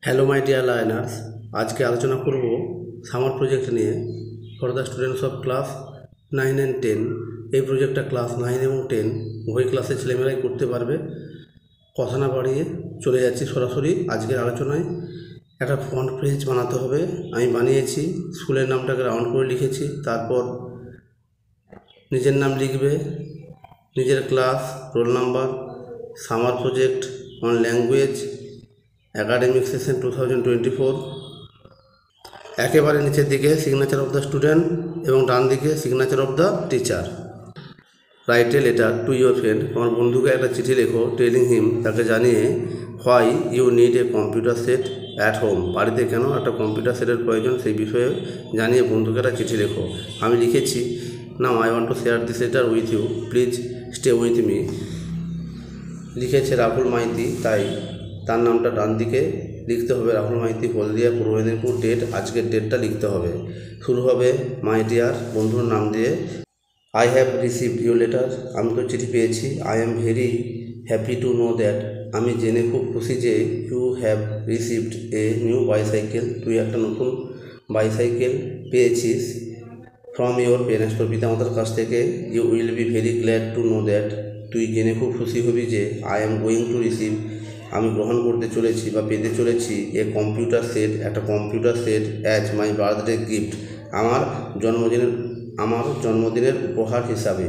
Hello my dear learners, আজকে আলোচনা করব সামার প্রজেক্ট নিয়ে for the students of class 9 and 10। এই প্রজেক্টটা ক্লাস 9 এবং 10 উভয় ক্লাসের ছেলেমেয়েরাই করতে পারবে। কথা না বাড়িয়ে চলে যাচ্ছি সরাসরি আজকের আলোচনায়। একটা ফ্রন্ট পেজ বানাতে হবে, আমি বানিয়েছি। স্কুলের নামটাকে রাউন্ড করে লিখেছি, তারপর নিজের নাম লিখবে, নিজের class, roll number, summer project on language, academic session 2024। একেবারে নিচের দিকে সিগনেচার অফ দ্য স্টুডেন্ট এবং ডান দিকে signature of the teacher. Write a letter to your friend, তোমার বন্ধুকে একটা চিঠি লেখো, টেলিং হিম, তাকে জানিয়ে why you need a computer set at home, বাড়িতে কেন একটা কম্পিউটার সেটের প্রয়োজন সেই বিষয়ে জানিয়ে বন্ধুকে একটা চিঠি লেখো। আমি লিখেছি, now I want to share this letter with you, please stay with me. লিখেছে রাহুল মাইতি, তাই তার নামটা ডান দিকে লিখতে হবে, রাহুল মাইতি, হলদিয়া, পূর্ব মেদিনীপুর। ডেট, আজকের ডেটটা লিখতে হবে। শুরু হবে মাই ডিয়ার, বন্ধুর নাম দিয়ে। I have received your letter, আমি তো চিঠি পেয়েছি। I am very happy to know that, আমি জেনে খুব খুশি যে you have received a new bicycle, তুই একটা নতুন বাইসাইকেল পেয়েছিস। ফ্রম ইউর পেরেন্টস, তোর পিতামাতার কাছ থেকে। You will be very glad to know that, তুই জেনে খুব খুশি হবি যে I am going to receive, আমি গ্রহণ করতে চলেছি বা পেতে চলেছি এ কম্পিউটার সেট, একটা computer set as my birthday gift, আমার জন্মদিনের উপহার হিসাবে।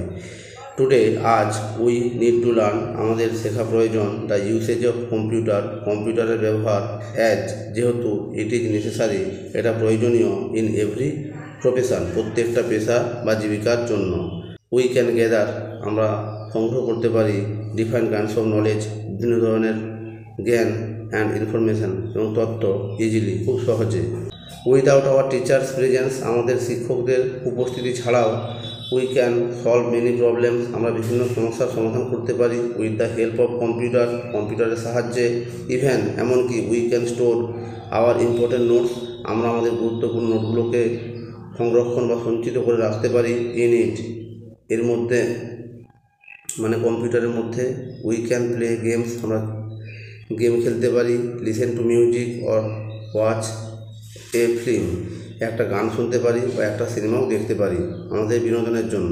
টুডে, আজ, উই নিড টু লার্ন, আমাদের শেখা প্রয়োজন, দ্য ইউসেজ অফ কম্পিউটার, কম্পিউটারের ব্যবহার, অ্যাজ, যেহেতু, ইট ইজ নেসেসারি, এটা প্রয়োজনীয়, ইন এভরি প্রফেশন, প্রত্যেকটা পেশা বা জীবিকার জন্য। উই ক্যান গ্যাদার, আমরা সংগ্রহ করতে পারি, ডিফারেন্ট কাইন্ডস অফ নলেজ, বিভিন্ন ধরনের জ্ঞান, অ্যান্ড ইনফরমেশান এবং তথ্য, ইজিলি, খুব সহজে। উইদাউট আওয়ার টিচার্স প্রেজেন্স, আমাদের শিক্ষকদের উপস্থিতি ছাড়াও, we can solve many problems, আমরা বিভিন্ন সমস্যার সমাধান করতে পারি। With the help of computer, কম্পিউটারের সাহায্যে। ইভেন, এমনকি, we can store our important notes, আমরা আমাদের গুরুত্বপূর্ণ নোটগুলোকে সংরক্ষণ বা সঞ্চিত করে রাখতে পারি। ইন ইট, এর মধ্যে, মানে কম্পিউটারের মধ্যে। উই ক্যান প্লে গেমস, আমরা গেম খেলতে পারি। Listen to music or watch A film, একটা গান শুনতে পারি বা একটা সিনেমাও দেখতে পারি আমাদের বিনোদনের জন্য।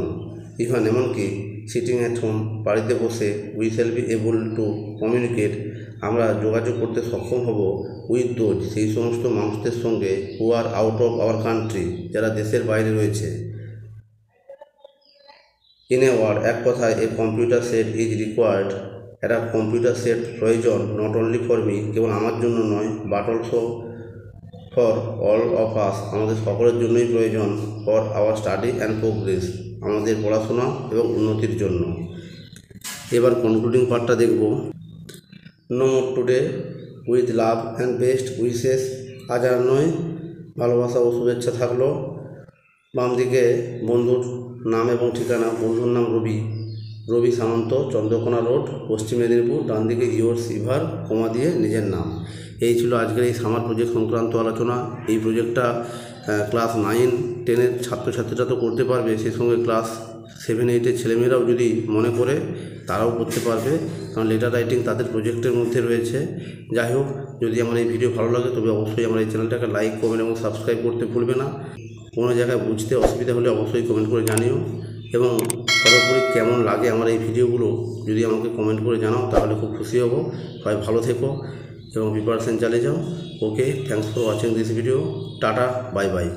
ইভেন, এমনকি, সিটিং অ্যাট হোম, বাড়িতে বসে। We shall be able to communicate, আমরা যোগাযোগ করতে সক্ষম হব। উইথ দোজ, সেই সমস্ত মানুষদের সঙ্গে। Who are out of our country, যারা দেশের বাইরে রয়েছে। ইন এ ওয়ার্ড, এক কথায়, a computer set is required, একটা কম্পিউটার সেট প্রয়োজন, নট অনলি ফর মি, কেবল আমার জন্য নয়, but also for all of us, আমাদের সকলের জন্যই প্রয়োজন। For our study and progress, আমাদের পড়াশোনা এবং উন্নতির জন্য। এবার কনক্লুডিং পার্টটা দেখব। No more today, with love and best wishes, আজ আর নয়, ভালোবাসা ও শুভেচ্ছা থাকলো। বাম দিকে বন্ধুর নাম এবং ঠিকানা, বন্ধুর নাম রবি সামন্ত, চন্দ্রকোনা রোড, পশ্চিম মেদিনীপুর। ডান দিকে ইয়োর সিভার, কমা দিয়ে নিজের নাম। এই ছিল আজকের এই সামার প্রজেক্ট সংক্রান্ত আলোচনা। এই প্রজেক্টটা ক্লাস 9, 10-এর ছাত্রছাত্রীরা তো করতে পারবে, সেই সঙ্গে ক্লাস 7, 8-এর ছেলেমেয়েরাও যদি মনে করে তারাও করতে পারবে, কারণ লেটার রাইটিং তাদের প্রজেক্টের মধ্যে রয়েছে। যাই হোক, যদি আমার এই ভিডিও ভালো লাগে তবে অবশ্যই আমার এই চ্যানেলটাকে লাইক, কমেন্ট এবং সাবস্ক্রাইব করতে ভুলবে না। কোনো জায়গায় বুঝতে অসুবিধা হলে অবশ্যই কমেন্ট করে জানিও, এবং সর্বোপরি কেমন লাগে আমার এই ভিডিওগুলো যদি আমাকে কমেন্ট করে জানাও তাহলে খুব খুশি হব। সবাই ভালো থেকো এবং প্রিপারেশন চালিয়ে যাও। Okay, thanks for watching this video. Tata, bye by.